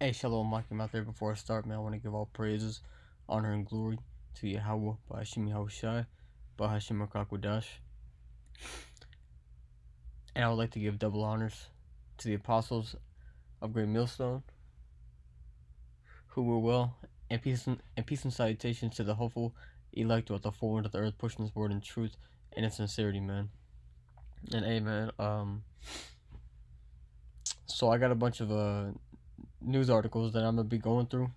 Hey, Shalom, Mike. Out there. Before I start, man, I want to give all praises, honor, and glory to Yahweh, Ba'ashim Yahushai, Ba'ashim Rakakwadash. And I would like to give double honors to the apostles of Great Millstone, who were well, and peace and salutations to the hopeful elect throughout the four winds of the earth, pushing this word in truth and in sincerity, man. And hey, man, so I got a bunch of news articles that I'm gonna be going through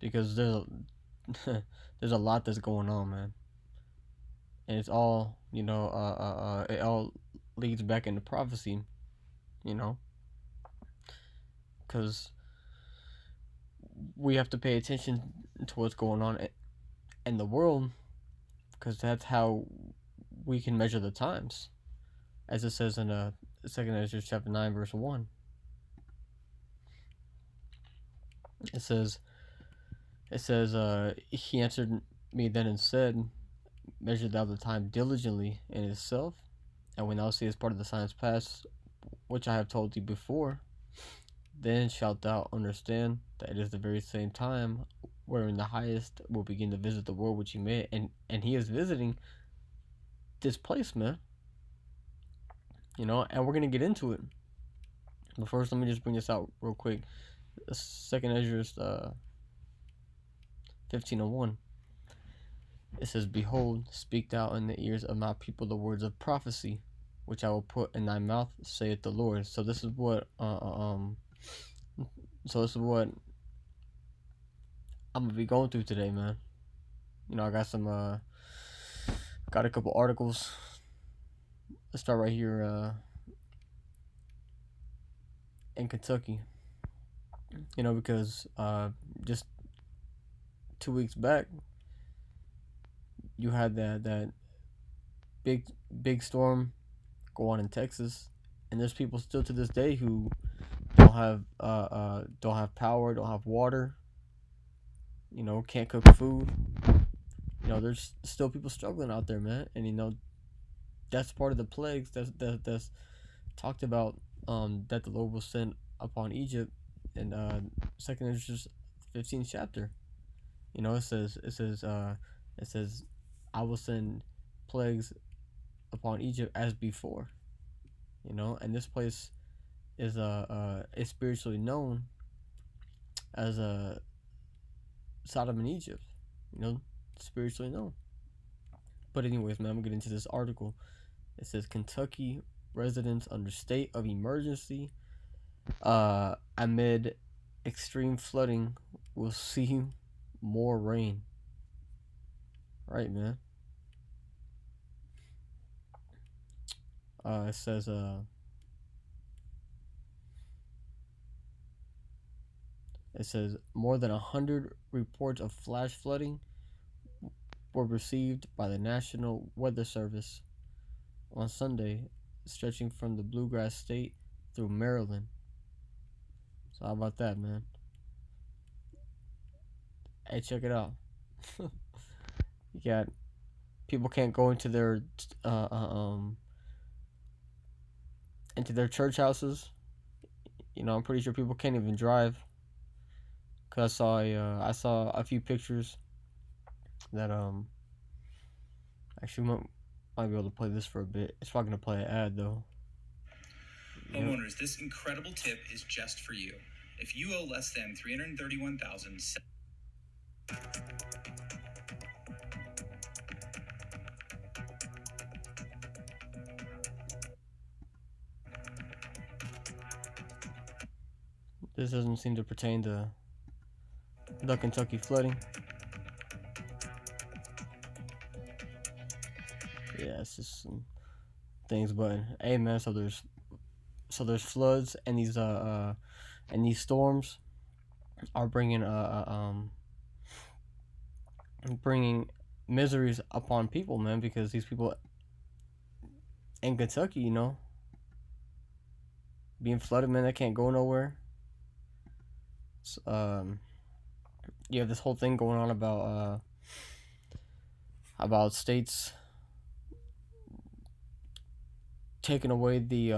because there's a lot that's going on, man. And it's all, it all leads back into prophecy, you know, because we have to pay attention to what's going on in the world, because that's how we can measure the times, as it says in 2nd Ezra chapter 9 verse 1. It says, he answered me then and said, measure thou the time diligently in itself, and when thou seest part of the signs past, which I have told thee before, then shalt thou understand that it is the very same time wherein the highest will begin to visit the world which he made, and he is visiting this place, man. And we're gonna get into it. But first, let me just bring this out real quick. 2nd Ezra 15:01. It says, "Behold, speak thou in the ears of my people the words of prophecy, which I will put in thy mouth, saith the Lord." So this is what I'm gonna be going through today, man. I got a couple articles. Let's start right here in Kentucky. Because just 2 weeks back, you had that big storm go on in Texas, and there's people still to this day who don't have power, don't have water. Can't cook food. There's still people struggling out there, man. And that's part of the plagues that's talked about, that the Lord will send upon Egypt in 2nd Ezra 15th chapter. It says, I will send plagues upon Egypt as before. And this place is spiritually known as Sodom and Egypt. Spiritually known. But anyways, man, I'm gonna get into this article. It says Kentucky residents under state of emergency amid extreme flooding will see more rain. Right, man. It says more than 100 reports of flash flooding were received by the National Weather Service on Sunday, stretching from the Bluegrass State through Maryland. So how about that, man? Hey, check it out. You got people can't go into their church houses. I'm pretty sure people can't even drive. Cause I saw a few pictures that actually might be able to play this for a bit. It's probably gonna play an ad though. Homeowners, this incredible tip is just for you. If you owe less than $331,000. This doesn't seem to pertain to the Kentucky flooding. Yeah, it's just some things, but hey, man. So there's floods, and these storms are bringing miseries upon people, man, because these people in Kentucky, being flooded, man, they can't go nowhere. You have this whole thing going on about states taking away the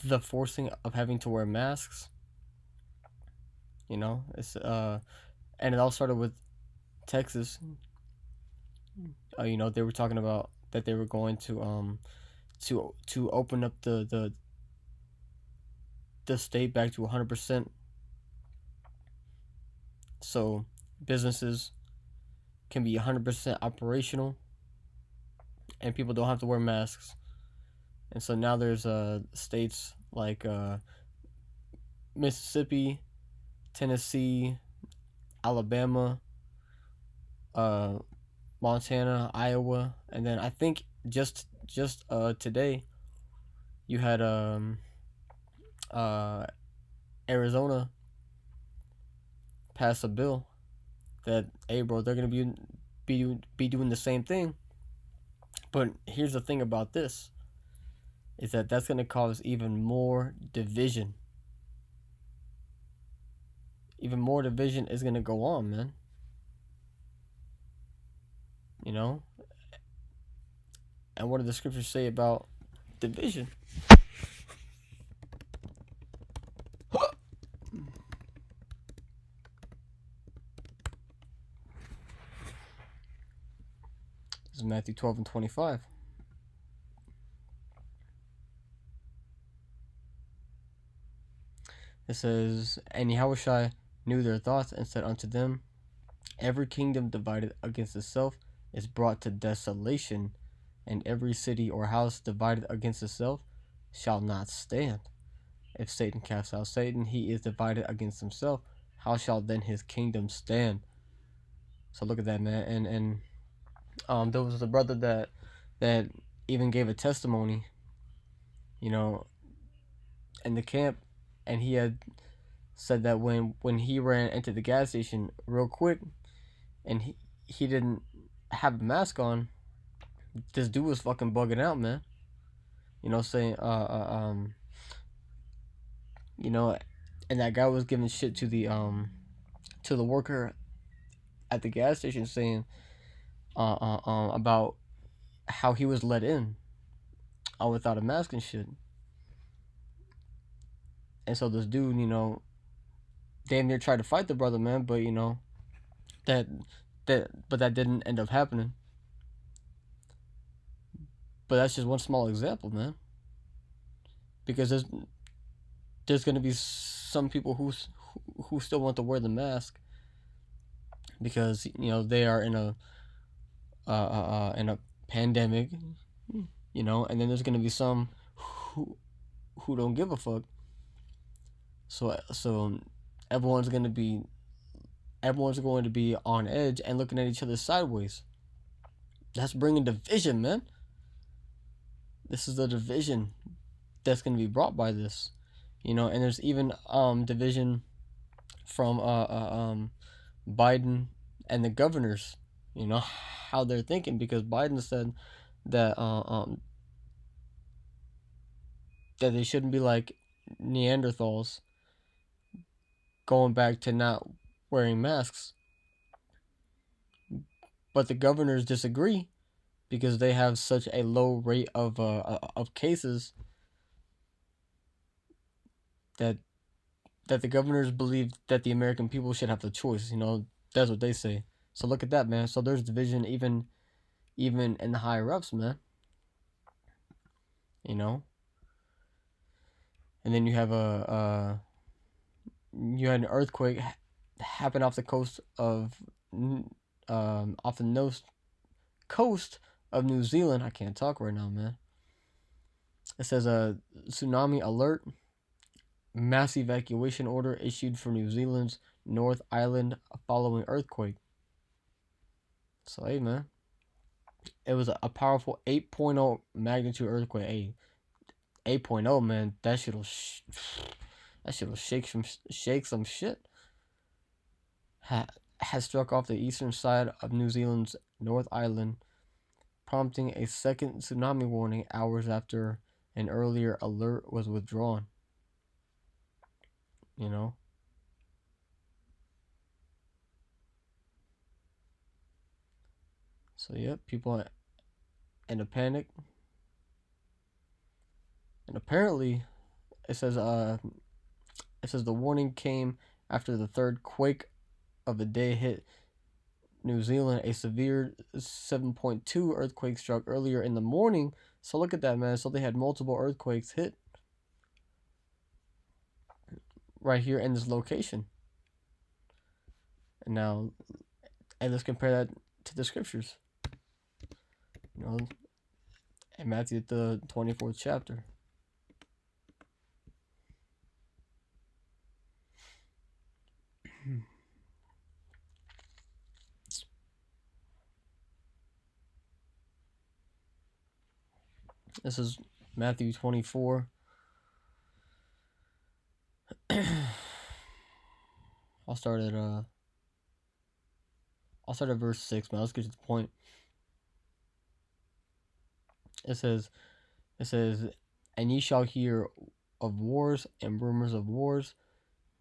the forcing of having to wear masks. It's and it all started with Texas. They were talking about that they were going to open up the state back to 100%, so businesses can be 100% operational and people don't have to wear masks. And so now there's states like Mississippi, Tennessee, Alabama, uh, Montana, Iowa, and then I think just today you had uh, Arizona pass a bill that, hey bro, they're gonna be doing the same thing. But here's the thing about this is that that's gonna cause even more division. Even more division is gonna go on, man. You know, and what do the scriptures say about division? This is Matthew 12:25. It says, and Yahushua knew their thoughts and said unto them, every kingdom divided against itself is brought to desolation, and every city or house divided against itself shall not stand. If Satan casts out Satan, he is divided against himself. How shall then his kingdom stand? So look at that, man. And there was a brother that even gave a testimony, in the camp, and he had said that when he ran into the gas station real quick, and he didn't have a mask on, this dude was fucking bugging out, man. Saying and that guy was giving shit to the worker at the gas station, saying about how he was let in without a mask and shit. And so this dude, damn near tried to fight the brother, man, but that didn't end up happening. But that's just one small example, man. Because there's gonna be some people who still want to wear the mask because they are in a pandemic, and then there's gonna be some who don't give a fuck. So everyone's going to be on edge and looking at each other sideways. That's bringing division, man. This is the division that's going to be brought by this, and there's even division from Biden and the governors, how they're thinking, because Biden said that that they shouldn't be like Neanderthals, going back to not wearing masks. But the governors disagree because they have such a low rate of cases that the governors believe that the American people should have the choice. That's what they say. So look at that, man. So there's division even in the higher ups, man. And then you have you had an earthquake happen off the coast of off the coast of New Zealand. I can't talk right now, man. It says a tsunami alert. Mass evacuation order issued for New Zealand's North Island following earthquake. So, hey, man. It was a powerful 8.0 magnitude earthquake. Hey, 8.0, man. That shit'll shake some shit. Has struck off the eastern side of New Zealand's North Island, prompting a second tsunami warning hours after an earlier alert was withdrawn. So, yeah, people in a panic. And apparently, it says the warning came after the third quake of the day hit New Zealand. A severe 7.2 earthquake struck earlier in the morning. So look at that, man. So they had multiple earthquakes hit right here in this location. And now, and let's compare that to the scriptures. You know, in Matthew the 24th chapter. This is Matthew 24. I'll start at verse 6, man. Let's get to the point. It says, and ye shall hear of wars and rumors of wars.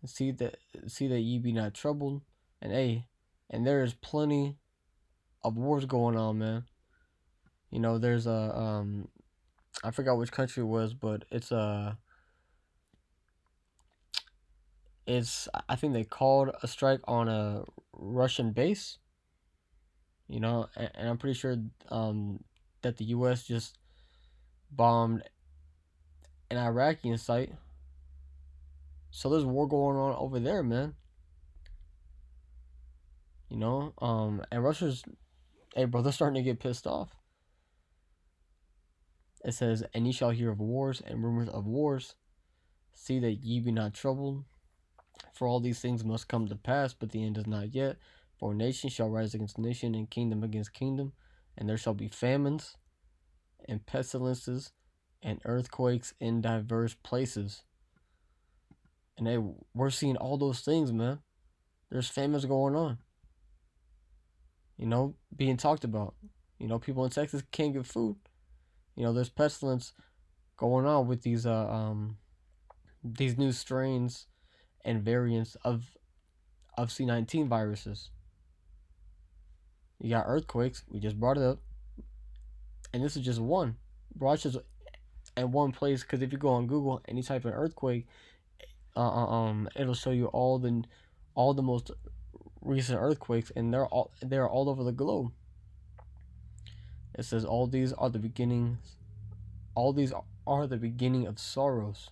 See that ye be not troubled. And there is plenty of wars going on, man. You know, there's a I forgot which country it was, but it's I think they called a strike on a Russian base. You know, and I'm pretty sure that the U.S. just bombed an Iraqi site. So there's war going on over there, man. You know, and Russia's, hey, bro, they're starting to get pissed off. It says, and ye shall hear of wars and rumors of wars. See that ye be not troubled. For all these things must come to pass, but the end is not yet. For nation shall rise against nation, and kingdom against kingdom, and there shall be famines, and pestilences, and earthquakes in diverse places. And hey, we're seeing all those things, man. There's famines going on. You know, being talked about. You know, people in Texas can't get food. You know, there's pestilence going on with these new strains and variants of C19 viruses. You got earthquakes. We just brought it up, and this is just one. Bro, it's just in one place. Because if you go on Google and you type in earthquake, it'll show you all the most recent earthquakes, and they're all over the globe. It says all these are the beginnings. All these are the beginning of sorrows.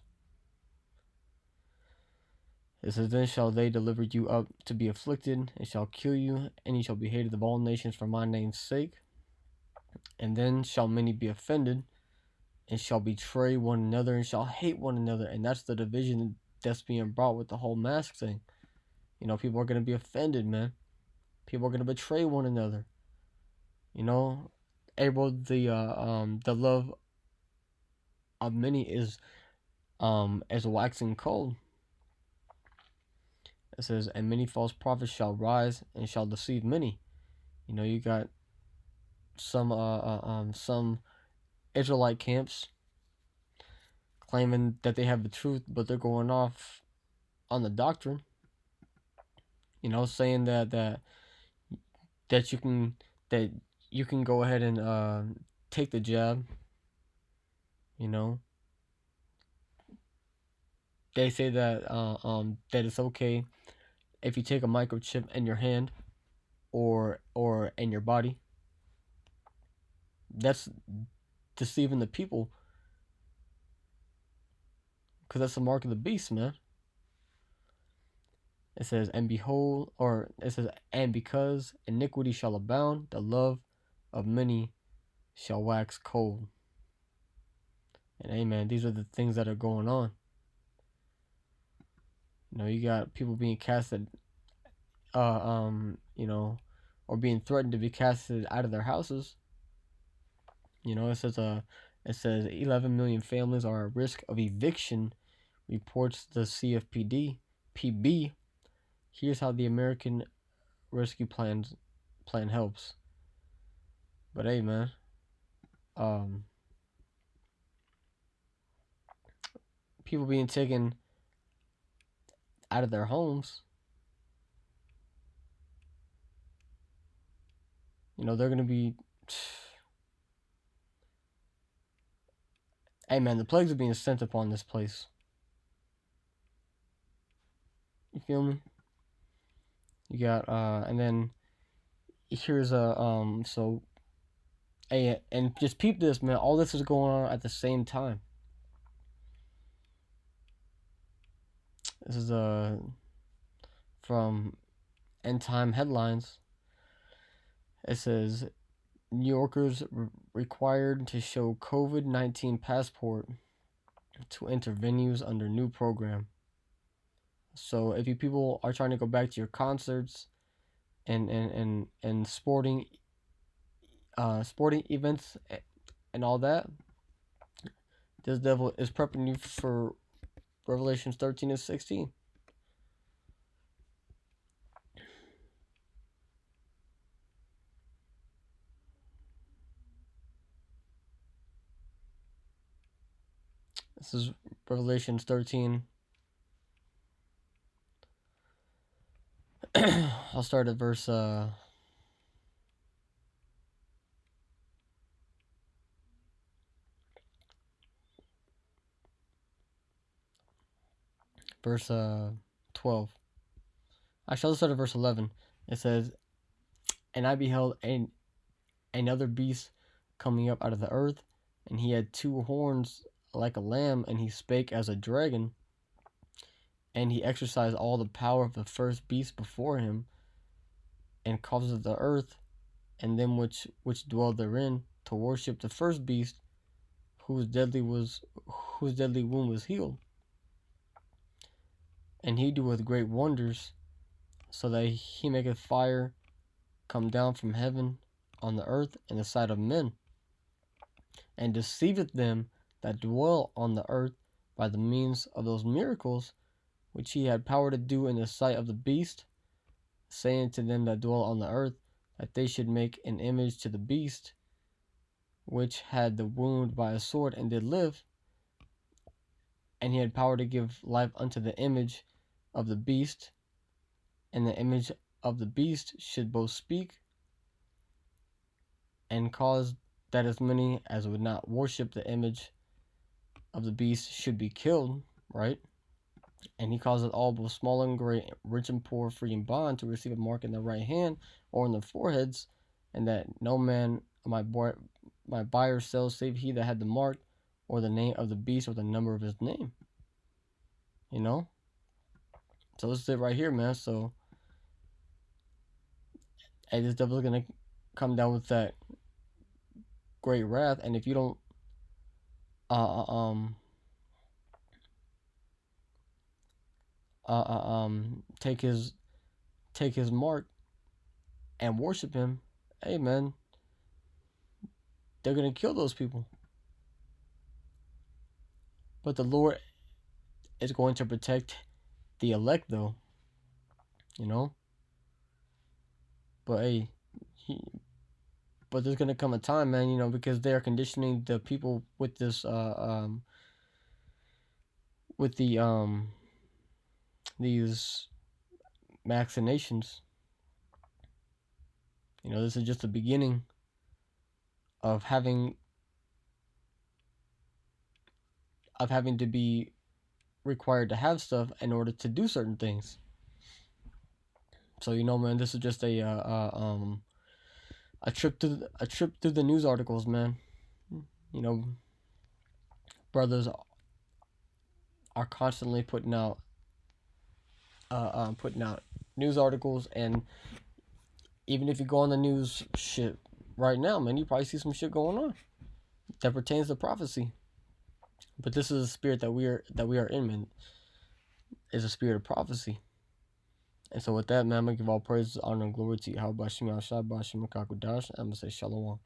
It says, then shall they deliver you up to be afflicted, and shall kill you, and ye shall be hated of all nations for my name's sake. And then shall many be offended, and shall betray one another, and shall hate one another. And that's the division that's being brought with the whole mask thing. You know, people are going to be offended, man. People are going to betray one another. You know, the love of many is waxing cold. It says, and many false prophets shall rise and shall deceive many. You know, you got some Israelite camps claiming that they have the truth, but they're going off on the doctrine. You know, saying that you can go ahead and take the jab. You know, they say that that it's okay if you take a microchip in your hand or in your body. That's deceiving the people, because that's the mark of the beast, man. It says, and behold, or it says, and because iniquity shall abound, the love of many shall wax cold. And amen, these are the things that are going on. You know, you got people being casted, you know, or being threatened to be casted out of their houses. You know, it says 11 million families are at risk of eviction, reports the CFPB. Here's how the American Rescue Plan helps. But hey, man, people being taken out of their homes. You know, they're gonna be. Hey, man, the plagues are being sent upon this place. feel me? You got and then here's a so hey, and just peep this, man. All this is going on at the same time. This is from End Time Headlines. It says New Yorkers required to show COVID-19 passport to enter venues under new program. So if you people are trying to go back to your concerts and sporting events and all that, this devil is prepping you for Revelations 13 and 16. This is Revelations 13. I'll start at verse verse 12. Actually, I'll start at verse 11. It says, "And I beheld another beast coming up out of the earth, and he had 2 horns like a lamb, and he spake as a dragon, and he exercised all the power of the first beast before him, and caused the earth and them which dwell therein to worship the first beast, whose deadly wound was healed. And he doeth great wonders, so that he maketh fire come down from heaven on the earth in the sight of men, and deceiveth them that dwell on the earth by the means of those miracles which he had power to do in the sight of the beast, saying to them that dwell on the earth that they should make an image to the beast, which had the wound by a sword and did live, and he had power to give life unto the image of the beast, and the image of the beast should both speak, and cause that as many as would not worship the image of the beast should be killed," right? "And he causeth all, both small and great, rich and poor, free and bond, to receive a mark in their right hand or in their foreheads, and that no man might buy or sell save he that had the mark, or the name of the beast, or the number of his name." You know? So this is it right here, man. So, hey, this devil is gonna come down with that great wrath, and if you don't take his mark and worship him, hey man, they're gonna kill those people. But the Lord is going to protect the elect, though, you know. But hey, but there's gonna come a time, man, you know, because they are conditioning the people with this with the these vaccinations. You know, this is just the beginning of having to be required to have stuff in order to do certain things. So, you know, man, this is just a trip through the news articles, man. You know, brothers are constantly putting out news articles, and even if you go on the news shit right now, man, you probably see some shit going on that pertains to prophecy. But this is a spirit that we are in, man. Is a spirit of prophecy. And so with that, man, I'm gonna give all praise, honor, and glory to you. How about Shema Shabbat, Shema Kakudash? I'm gonna say Shalom.